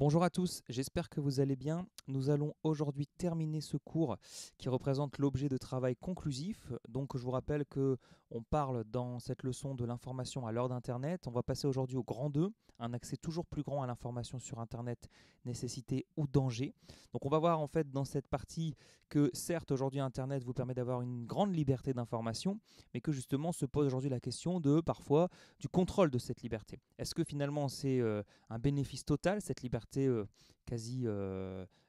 Bonjour à tous, j'espère que vous allez bien. Nous allons aujourd'hui terminer ce cours qui représente l'objet de travail conclusif. Donc je vous rappelle que on parle dans cette leçon de l'information à l'heure d'Internet. On va passer aujourd'hui au grand 2, un accès toujours plus grand à l'information sur Internet, nécessité ou danger. Donc on va voir en fait dans cette partie que certes aujourd'hui Internet vous permet d'avoir une grande liberté d'information, mais que justement se pose aujourd'hui la question de parfois du contrôle de cette liberté. Est-ce que finalement c'est un bénéfice total, cette liberté quasi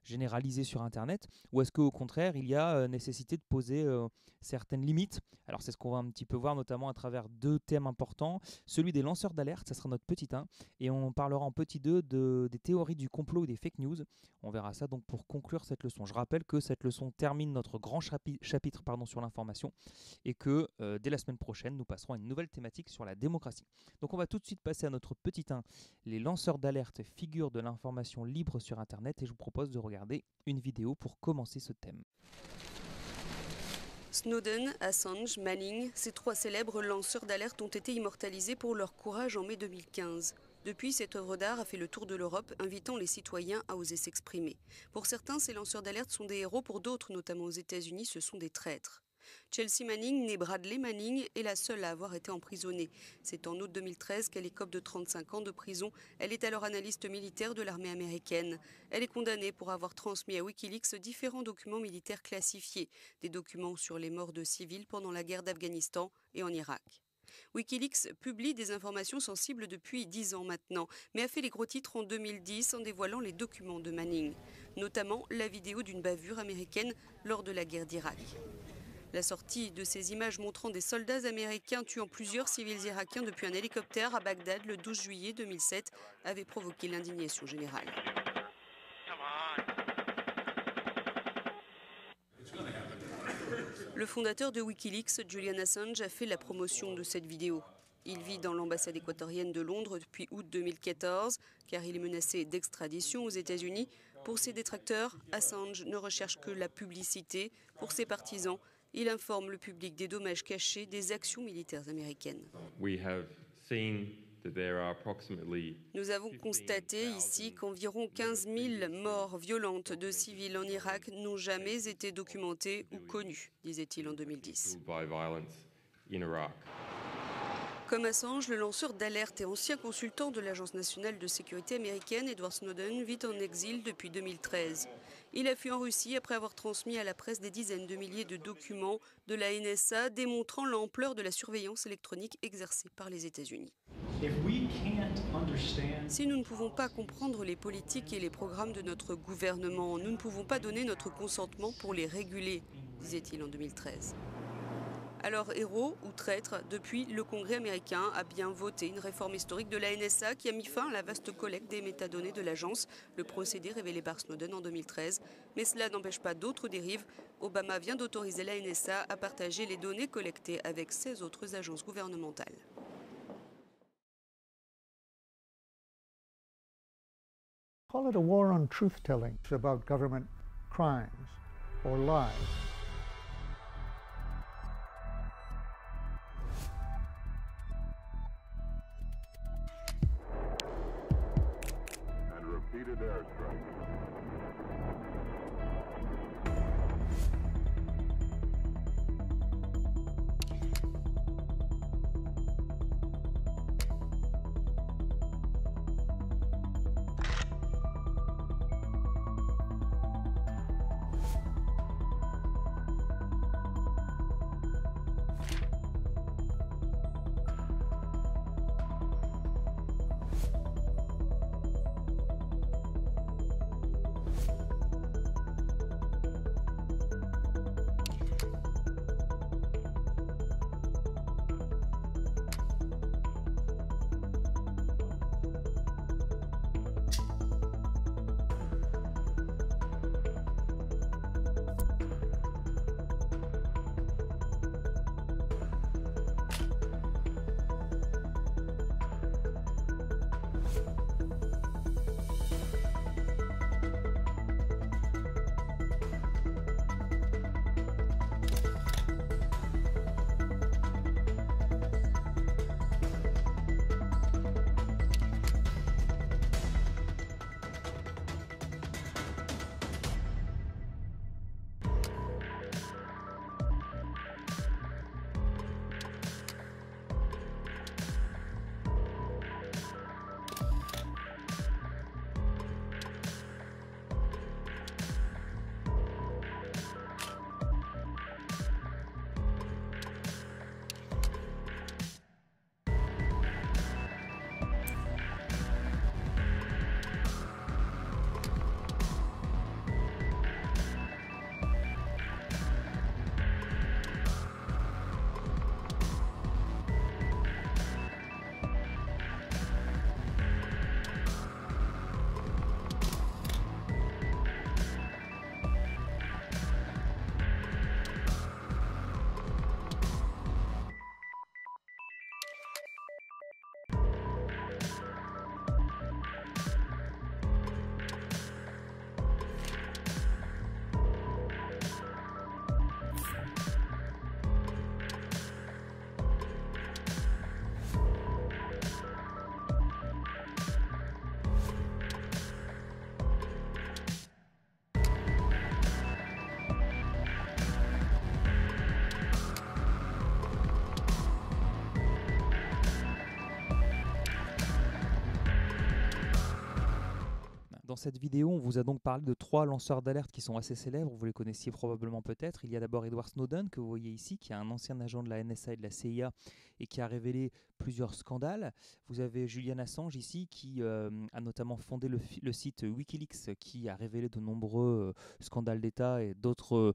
généralisée sur Internet, ou est-ce qu'au contraire, il y a nécessité de poser certaines limites? Alors c'est ce qu'on va un petit peu voir, notamment à travers deux thèmes importants. Celui des lanceurs d'alerte, ça sera notre petit 1, et on parlera en petit 2 des théories du complot et des fake news. On verra ça donc pour conclure cette leçon. Je rappelle que cette leçon termine notre grand chapitre sur l'information, et que dès la semaine prochaine, nous passerons à une nouvelle thématique sur la démocratie. Donc on va tout de suite passer à notre petit 1, les lanceurs d'alerte, figures de l'information libre sur Internet, et je vous propose de regarder une vidéo pour commencer ce thème. Snowden, Assange, Manning, ces trois célèbres lanceurs d'alerte ont été immortalisés pour leur courage en mai 2015. Depuis, cette œuvre d'art a fait le tour de l'Europe, invitant les citoyens à oser s'exprimer. Pour certains, ces lanceurs d'alerte sont des héros, pour d'autres, notamment aux États-Unis, ce sont des traîtres. Chelsea Manning, née Bradley Manning, est la seule à avoir été emprisonnée. C'est en août 2013 qu'elle écope de 35 ans de prison. Elle est alors analyste militaire de l'armée américaine. Elle est condamnée pour avoir transmis à Wikileaks différents documents militaires classifiés, des documents sur les morts de civils pendant la guerre d'Afghanistan et en Irak. Wikileaks publie des informations sensibles depuis 10 ans maintenant, mais a fait les gros titres en 2010 en dévoilant les documents de Manning, notamment la vidéo d'une bavure américaine lors de la guerre d'Irak. La sortie de ces images montrant des soldats américains tuant plusieurs civils irakiens depuis un hélicoptère à Bagdad le 12 juillet 2007 avait provoqué l'indignation générale. Le fondateur de Wikileaks, Julian Assange, a fait la promotion de cette vidéo. Il vit dans l'ambassade équatorienne de Londres depuis août 2014, car il est menacé d'extradition aux États-Unis. Pour ses détracteurs, Assange ne recherche que la publicité. Pour ses partisans, il informe le public des dommages cachés des actions militaires américaines. Nous avons constaté ici qu'environ 15 000 morts violentes de civils en Irak n'ont jamais été documentées ou connues, disait-il en 2010. Comme Assange, le lanceur d'alerte et ancien consultant de l'Agence nationale de sécurité américaine, Edward Snowden, vit en exil depuis 2013. Il a fui en Russie après avoir transmis à la presse des dizaines de milliers de documents de la NSA démontrant l'ampleur de la surveillance électronique exercée par les États-Unis. Si nous ne pouvons pas comprendre les politiques et les programmes de notre gouvernement, nous ne pouvons pas donner notre consentement pour les réguler, disait-il en 2013. Alors, héros ou traître, depuis, le Congrès américain a bien voté une réforme historique de la NSA qui a mis fin à la vaste collecte des métadonnées de l'agence, le procédé révélé par Snowden en 2013. Mais cela n'empêche pas d'autres dérives. Obama vient d'autoriser la NSA à partager les données collectées avec 16 autres agences gouvernementales. Call it a war on truth-telling. It's about government crimes or lies. And repeated airstrike. Dans cette vidéo, on vous a donc parlé de 3 lanceurs d'alerte qui sont assez célèbres, vous les connaissiez probablement peut-être. Il y a d'abord Edward Snowden, que vous voyez ici, qui est un ancien agent de la NSA et de la CIA et qui a révélé plusieurs scandales. Vous avez Julian Assange ici, qui a notamment fondé le site Wikileaks, qui a révélé de nombreux scandales d'État et d'autres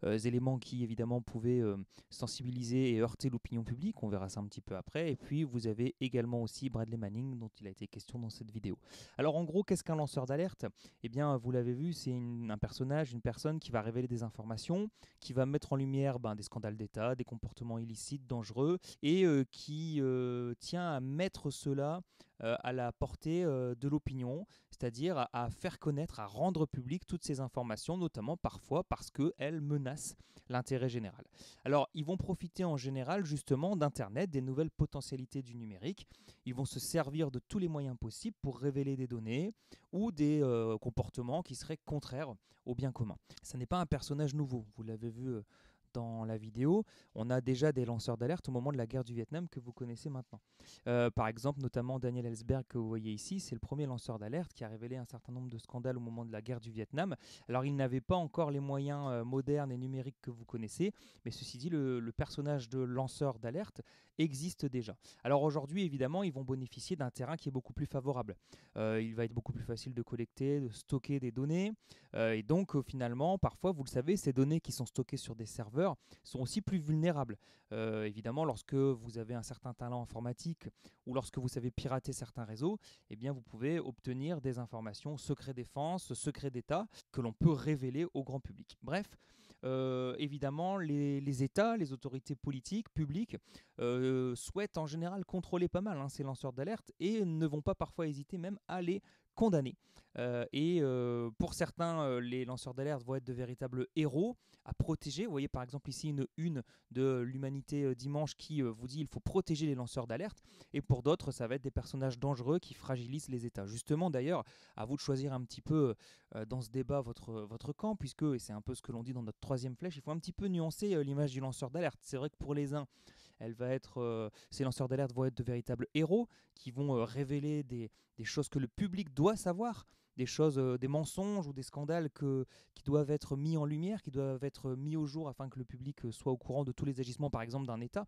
éléments qui évidemment pouvaient sensibiliser et heurter l'opinion publique. On verra ça un petit peu après. Et puis vous avez également aussi Bradley Manning, dont il a été question dans cette vidéo. Alors en gros, qu'est-ce qu'un lanceur d'alerte? Eh bien, vous l'avez vu, c'est un personnage, une personne qui va révéler des informations, qui va mettre en lumière des scandales d'État, des comportements illicites, dangereux, et qui tient à mettre cela à la portée de l'opinion, c'est-à-dire à faire connaître, à rendre public toutes ces informations, notamment parfois parce qu'elles menacent l'intérêt général. Alors, ils vont profiter en général justement d'Internet, des nouvelles potentialités du numérique. Ils vont se servir de tous les moyens possibles pour révéler des données ou des comportements qui seraient contraires au bien commun. Ce n'est pas un personnage nouveau, vous l'avez vu dans la vidéo, on a déjà des lanceurs d'alerte au moment de la guerre du Vietnam que vous connaissez maintenant. Par exemple, notamment Daniel Ellsberg que vous voyez ici, c'est le premier lanceur d'alerte qui a révélé un certain nombre de scandales au moment de la guerre du Vietnam. Alors il n'avait pas encore les moyens modernes et numériques que vous connaissez, mais ceci dit, le personnage de lanceur d'alerte existe déjà. Alors aujourd'hui, évidemment, ils vont bénéficier d'un terrain qui est beaucoup plus favorable. Il va être beaucoup plus facile de collecter, de stocker des données, et donc finalement, parfois, vous le savez, ces données qui sont stockées sur des serveurs sont aussi plus vulnérables. Évidemment, lorsque vous avez un certain talent informatique ou lorsque vous savez pirater certains réseaux, eh bien, vous pouvez obtenir des informations secret défense, secret d'État que l'on peut révéler au grand public. Bref, évidemment, les États, les autorités politiques, publiques, souhaitent en général contrôler pas mal ces lanceurs d'alerte et ne vont pas parfois hésiter même à les condamner. Pour certains, les lanceurs d'alerte vont être de véritables héros à protéger. Vous voyez par exemple ici une de l'Humanité Dimanche qui vous dit qu'il faut protéger les lanceurs d'alerte. Et pour d'autres, ça va être des personnages dangereux qui fragilisent les États. Justement d'ailleurs, à vous de choisir un petit peu dans ce débat votre camp, puisque, et c'est un peu ce que l'on dit dans notre 3e flèche, il faut un petit peu nuancer l'image du lanceur d'alerte. C'est vrai que pour les uns, ces lanceurs d'alerte vont être de véritables héros qui vont révéler des choses que le public doit savoir, des choses, des mensonges ou des scandales qui doivent être mis en lumière, qui doivent être mis au jour afin que le public soit au courant de tous les agissements, par exemple, d'un État.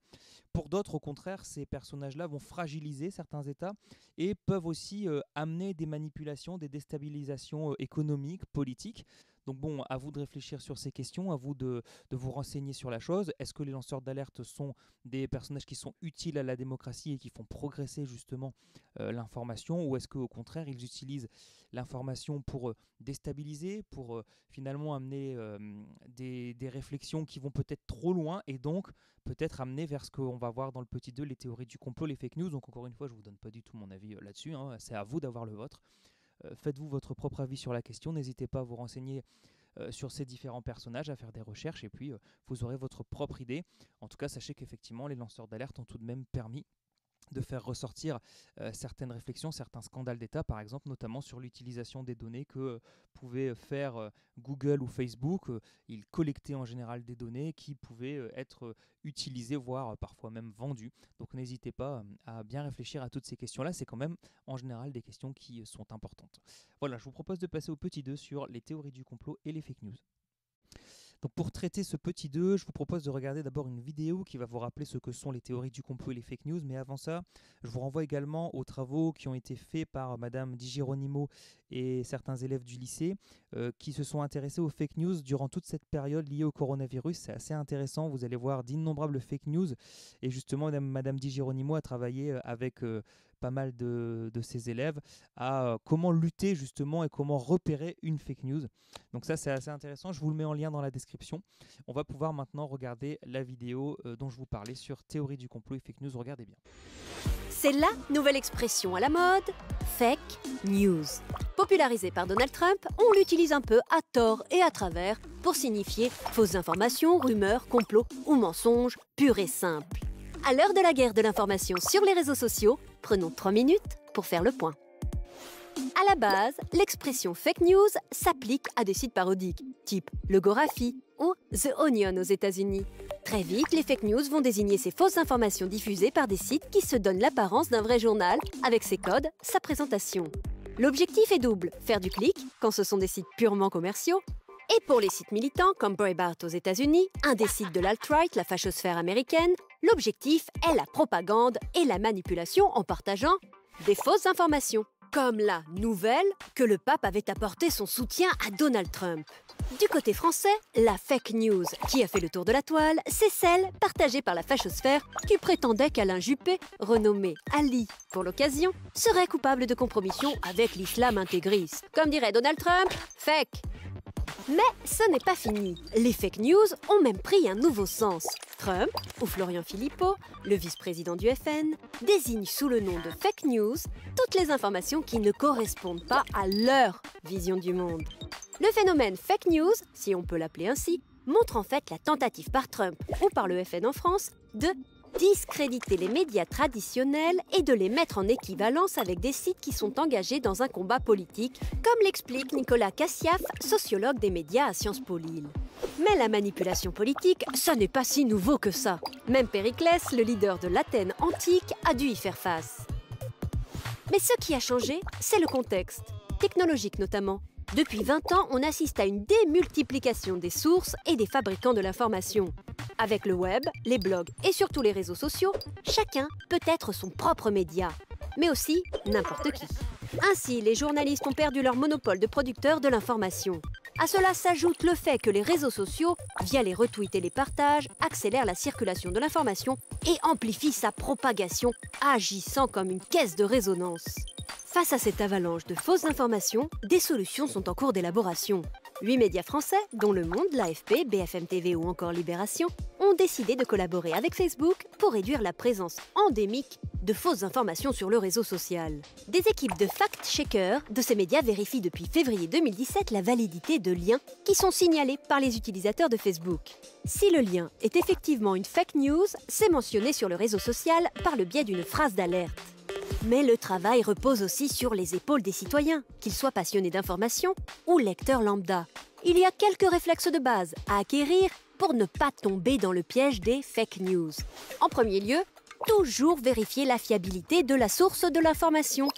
Pour d'autres, au contraire, ces personnages-là vont fragiliser certains États et peuvent aussi amener des manipulations, des déstabilisations économiques, politiques. Donc bon, à vous de réfléchir sur ces questions, à vous de vous renseigner sur la chose. Est-ce que les lanceurs d'alerte sont des personnages qui sont utiles à la démocratie et qui font progresser justement l'information, ou est-ce qu'au contraire, ils utilisent l'information pour déstabiliser, pour finalement amener des réflexions qui vont peut-être trop loin et donc peut-être amener vers ce qu'on va voir dans le petit 2, les théories du complot, les fake news. Donc encore une fois, je ne vous donne pas du tout mon avis là-dessus, c'est à vous d'avoir le vôtre. Faites-vous votre propre avis sur la question, n'hésitez pas à vous renseigner sur ces différents personnages, à faire des recherches et puis vous aurez votre propre idée. En tout cas, sachez qu'effectivement, les lanceurs d'alerte ont tout de même permis de faire ressortir certaines réflexions, certains scandales d'État, par exemple, notamment sur l'utilisation des données que pouvaient faire Google ou Facebook. Ils collectaient en général des données qui pouvaient être utilisées, voire parfois même vendues. Donc n'hésitez pas à bien réfléchir à toutes ces questions-là. C'est quand même en général des questions qui sont importantes. Voilà, je vous propose de passer au petit 2 sur les théories du complot et les fake news. Donc pour traiter ce petit 2, je vous propose de regarder d'abord une vidéo qui va vous rappeler ce que sont les théories du complot et les fake news. Mais avant ça, je vous renvoie également aux travaux qui ont été faits par Madame Di Geronimo et certains élèves du lycée qui se sont intéressés aux fake news durant toute cette période liée au coronavirus. C'est assez intéressant, vous allez voir d'innombrables fake news. Et justement, Madame Di Geronimo a travaillé avec pas mal de ses élèves à comment lutter justement et comment repérer une fake news. Donc ça, c'est assez intéressant. Je vous le mets en lien dans la description. On va pouvoir maintenant regarder la vidéo dont je vous parlais sur théorie du complot et fake news. Regardez bien. C'est la nouvelle expression à la mode, fake news. Popularisée par Donald Trump, on l'utilise un peu à tort et à travers pour signifier fausses informations, rumeurs, complots ou mensonges purs et simples. À l'heure de la guerre de l'information sur les réseaux sociaux, prenons 3 minutes pour faire le point. À la base, l'expression fake news s'applique à des sites parodiques, type Le Gorafi ou The Onion aux États-Unis. Très vite, les fake news vont désigner ces fausses informations diffusées par des sites qui se donnent l'apparence d'un vrai journal, avec ses codes, sa présentation. L'objectif est double, faire du clic quand ce sont des sites purement commerciaux, et pour les sites militants comme Breitbart aux États-Unis, un des sites de l'alt-right, la fachosphère américaine, l'objectif est la propagande et la manipulation en partageant des fausses informations. Comme la nouvelle que le pape avait apporté son soutien à Donald Trump. Du côté français, la fake news qui a fait le tour de la toile, c'est celle partagée par la fachosphère qui prétendait qu'Alain Juppé, renommé Ali pour l'occasion, serait coupable de compromission avec l'islam intégriste. Comme dirait Donald Trump, fake. Mais ce n'est pas fini. Les fake news ont même pris un nouveau sens. Trump, ou Florian Philippot, le vice-président du FN, désigne sous le nom de fake news toutes les informations qui ne correspondent pas à leur vision du monde. Le phénomène fake news, si on peut l'appeler ainsi, montre en fait la tentative par Trump ou par le FN en France de discréditer les médias traditionnels et de les mettre en équivalence avec des sites qui sont engagés dans un combat politique, comme l'explique Nicolas Cassiaf, sociologue des médias à Sciences Po Lille. Mais la manipulation politique, ça n'est pas si nouveau que ça. Même Périclès, le leader de l'Athènes antique, a dû y faire face. Mais ce qui a changé, c'est le contexte, technologique notamment. Depuis 20 ans, on assiste à une démultiplication des sources et des fabricants de l'information. Avec le web, les blogs et surtout les réseaux sociaux, chacun peut être son propre média, mais aussi n'importe qui. Ainsi, les journalistes ont perdu leur monopole de producteurs de l'information. À cela s'ajoute le fait que les réseaux sociaux, via les retweets et les partages, accélèrent la circulation de l'information et amplifient sa propagation, agissant comme une caisse de résonance. Face à cette avalanche de fausses informations, des solutions sont en cours d'élaboration. 8 médias français, dont Le Monde, l'AFP, BFM TV ou encore Libération, ont décidé de collaborer avec Facebook pour réduire la présence endémique de fausses informations sur le réseau social. Des équipes de fact-checkers de ces médias vérifient depuis février 2017 la validité de liens qui sont signalés par les utilisateurs de Facebook. Si le lien est effectivement une fake news, c'est mentionné sur le réseau social par le biais d'une phrase d'alerte. Mais le travail repose aussi sur les épaules des citoyens, qu'ils soient passionnés d'information ou lecteurs lambda. Il y a quelques réflexes de base à acquérir pour ne pas tomber dans le piège des fake news. En premier lieu, toujours vérifier la fiabilité de la source de l'information.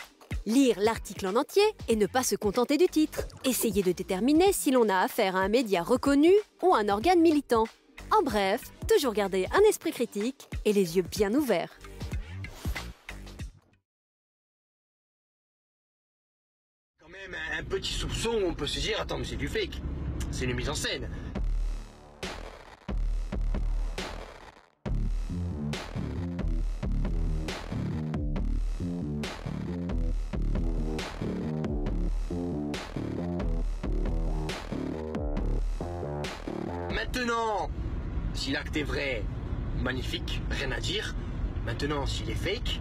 Lire l'article en entier et ne pas se contenter du titre. Essayer de déterminer si l'on a affaire à un média reconnu ou un organe militant. En bref, toujours garder un esprit critique et les yeux bien ouverts. Un petit soupçon où on peut se dire attends mais c'est du fake, c'est une mise en scène. Maintenant, si l'acte est vrai, magnifique, rien à dire. Maintenant, s'il est fake,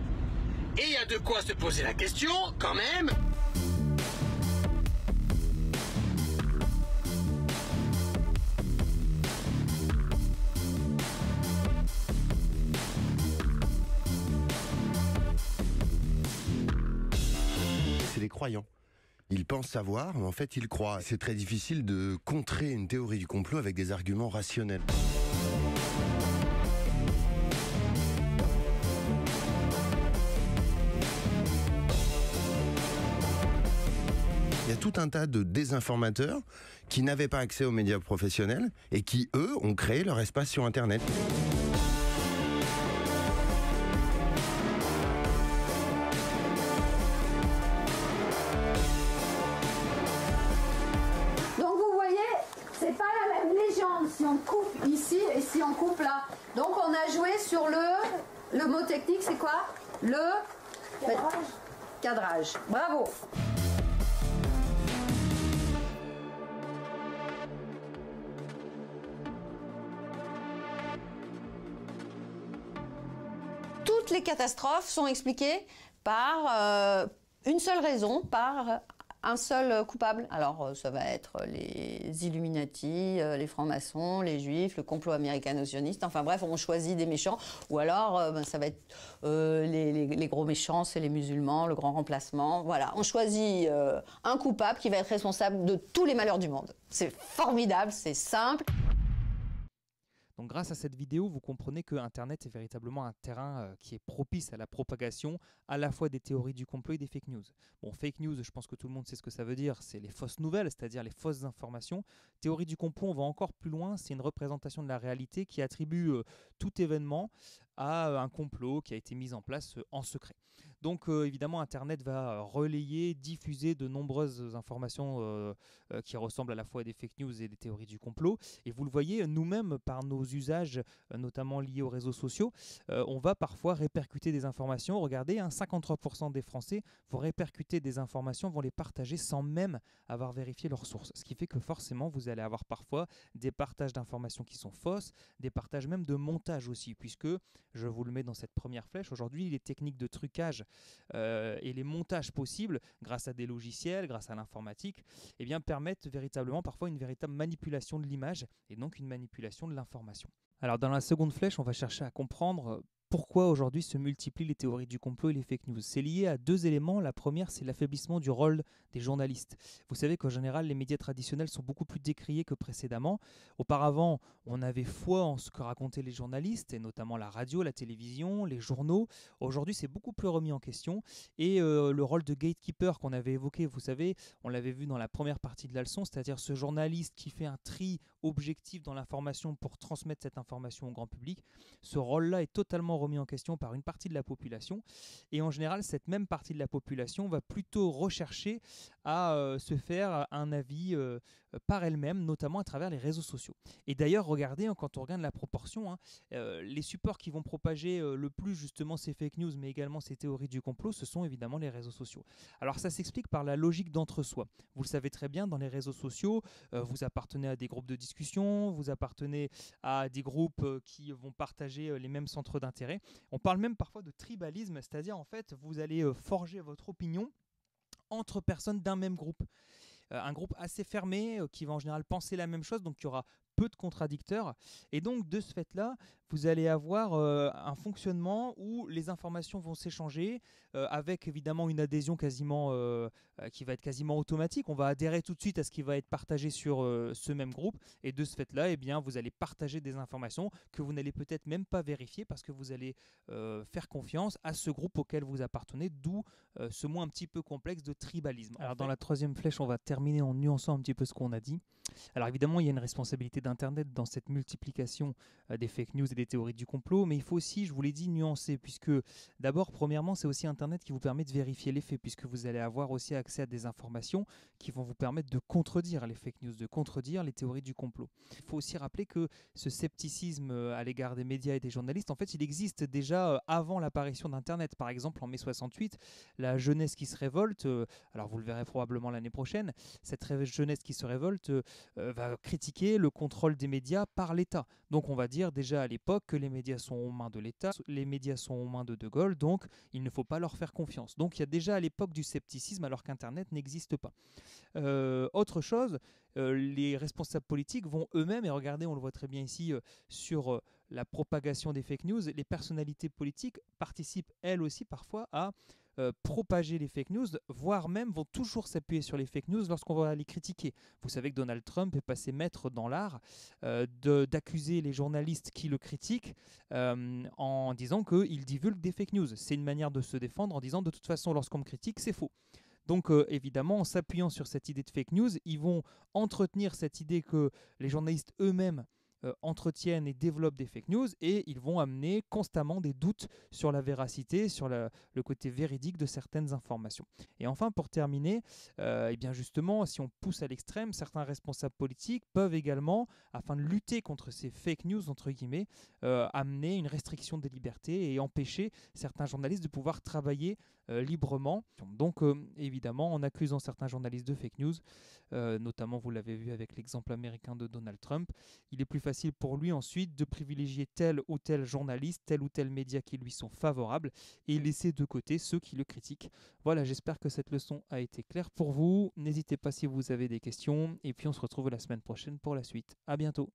et il y a de quoi se poser la question quand même. Les croyants. Ils pensent savoir, mais en fait ils croient. C'est très difficile de contrer une théorie du complot avec des arguments rationnels. Il y a tout un tas de désinformateurs qui n'avaient pas accès aux médias professionnels et qui, eux, ont créé leur espace sur Internet. Si on coupe ici et si on coupe là. Donc on a joué sur le mot technique, c'est quoi? Le cadrage. Bravo. Toutes les catastrophes sont expliquées par une seule raison, par un seul coupable. Alors ça va être les Illuminati, les francs-maçons, les juifs, le complot américano-sioniste, enfin bref, on choisit des méchants, ou alors ça va être les gros méchants, c'est les musulmans, le grand remplacement, voilà. On choisit un coupable qui va être responsable de tous les malheurs du monde. C'est formidable, c'est simple. Donc grâce à cette vidéo, vous comprenez que Internet est véritablement un terrain qui est propice à la propagation à la fois des théories du complot et des fake news. Bon, fake news, je pense que tout le monde sait ce que ça veut dire, c'est les fausses nouvelles, c'est-à-dire les fausses informations. Théorie du complot, on va encore plus loin, c'est une représentation de la réalité qui attribue tout événement à un complot qui a été mis en place en secret. Donc évidemment, Internet va relayer, diffuser de nombreuses informations qui ressemblent à la fois à des fake news et des théories du complot. Et vous le voyez, nous-mêmes, par nos usages, notamment liés aux réseaux sociaux, on va parfois répercuter des informations. Regardez, 53% des Français vont répercuter des informations, vont les partager sans même avoir vérifié leurs sources. Ce qui fait que forcément, vous allez avoir parfois des partages d'informations qui sont fausses, des partages même de montage aussi, puisque, je vous le mets dans cette première flèche, aujourd'hui, les techniques de trucage et les montages possibles, grâce à des logiciels, grâce à l'informatique, eh bien, permettent véritablement parfois une véritable manipulation de l'image et donc une manipulation de l'information. Alors dans la seconde flèche, on va chercher à comprendre pourquoi aujourd'hui se multiplient les théories du complot et les fake news. C'est lié à deux éléments. La première, c'est l'affaiblissement du rôle des journalistes. Vous savez qu'en général, les médias traditionnels sont beaucoup plus décriés que précédemment. Auparavant, on avait foi en ce que racontaient les journalistes, et notamment la radio, la télévision, les journaux. Aujourd'hui, c'est beaucoup plus remis en question. Et le rôle de gatekeeper qu'on avait évoqué, vous savez, on l'avait vu dans la première partie de la leçon, c'est-à-dire ce journaliste qui fait un tri objectif dans l'information pour transmettre cette information au grand public. Ce rôle-là est totalement remis en question par une partie de la population, et en général cette même partie de la population va plutôt rechercher à se faire un avis par elle-même, notamment à travers les réseaux sociaux. Et d'ailleurs, regardez, quand on regarde la proportion, les supports qui vont propager le plus justement ces fake news, mais également ces théories du complot, ce sont évidemment les réseaux sociaux. Alors ça s'explique par la logique d'entre-soi. Vous le savez très bien, dans les réseaux sociaux, vous appartenez à des groupes de discussion, vous appartenez à des groupes qui vont partager les mêmes centres d'intérêt. On parle même parfois de tribalisme, c'est-à-dire en fait vous allez forger votre opinion entre personnes d'un même groupe. Un groupe assez fermé qui va en général penser la même chose, donc il y aura peu de contradicteurs. Et donc de ce fait-là, vous allez avoir un fonctionnement où les informations vont s'échanger avec évidemment une adhésion quasiment qui va être quasiment automatique. On va adhérer tout de suite à ce qui va être partagé sur ce même groupe, et de ce fait-là, eh bien, vous allez partager des informations que vous n'allez peut-être même pas vérifier parce que vous allez faire confiance à ce groupe auquel vous appartenez, d'où ce mot un petit peu complexe de tribalisme. Alors dans la troisième flèche, on va terminer en nuançant un petit peu ce qu'on a dit. Alors évidemment, il y a une responsabilité d'Internet dans cette multiplication des fake news et des théories du complot, mais il faut aussi, je vous l'ai dit, nuancer, puisque d'abord, premièrement, c'est aussi Internet qui vous permet de vérifier les faits, puisque vous allez avoir aussi accès à des informations qui vont vous permettre de contredire les fake news, de contredire les théories du complot. Il faut aussi rappeler que ce scepticisme à l'égard des médias et des journalistes, en fait, il existe déjà avant l'apparition d'Internet. Par exemple, en mai 68, la jeunesse qui se révolte, alors vous le verrez probablement l'année prochaine, cette jeunesse qui se révolte va critiquer le contrôle des médias par l'État. Donc on va dire déjà à l'époque que les médias sont aux mains de l'État, les médias sont aux mains de De Gaulle, donc il ne faut pas leur faire confiance. Donc il y a déjà à l'époque du scepticisme alors qu'Internet n'existe pas. Autre chose, les responsables politiques vont eux-mêmes, et regardez, on le voit très bien ici sur la propagation des fake news, les personnalités politiques participent elles aussi parfois à propager les fake news, voire même vont toujours s'appuyer sur les fake news lorsqu'on va les critiquer. Vous savez que Donald Trump est passé maître dans l'art d'accuser les journalistes qui le critiquent en disant qu'ils divulguent des fake news. C'est une manière de se défendre en disant de toute façon lorsqu'on me critique c'est faux. Donc évidemment, en s'appuyant sur cette idée de fake news, ils vont entretenir cette idée que les journalistes eux-mêmes entretiennent et développent des fake news, et ils vont amener constamment des doutes sur la véracité, sur le côté véridique de certaines informations. Et enfin, pour terminer, eh bien justement, si on pousse à l'extrême, certains responsables politiques peuvent également, afin de lutter contre ces fake news, entre guillemets, amener une restriction des libertés et empêcher certains journalistes de pouvoir travailler librement. Donc évidemment, en accusant certains journalistes de fake news, notamment vous l'avez vu avec l'exemple américain de Donald Trump, il est plus facile pour lui ensuite de privilégier tel ou tel journaliste, tel ou tel média qui lui sont favorables, et laisser de côté ceux qui le critiquent. Voilà, j'espère que cette leçon a été claire pour vous. N'hésitez pas si vous avez des questions, et puis on se retrouve la semaine prochaine pour la suite. À bientôt.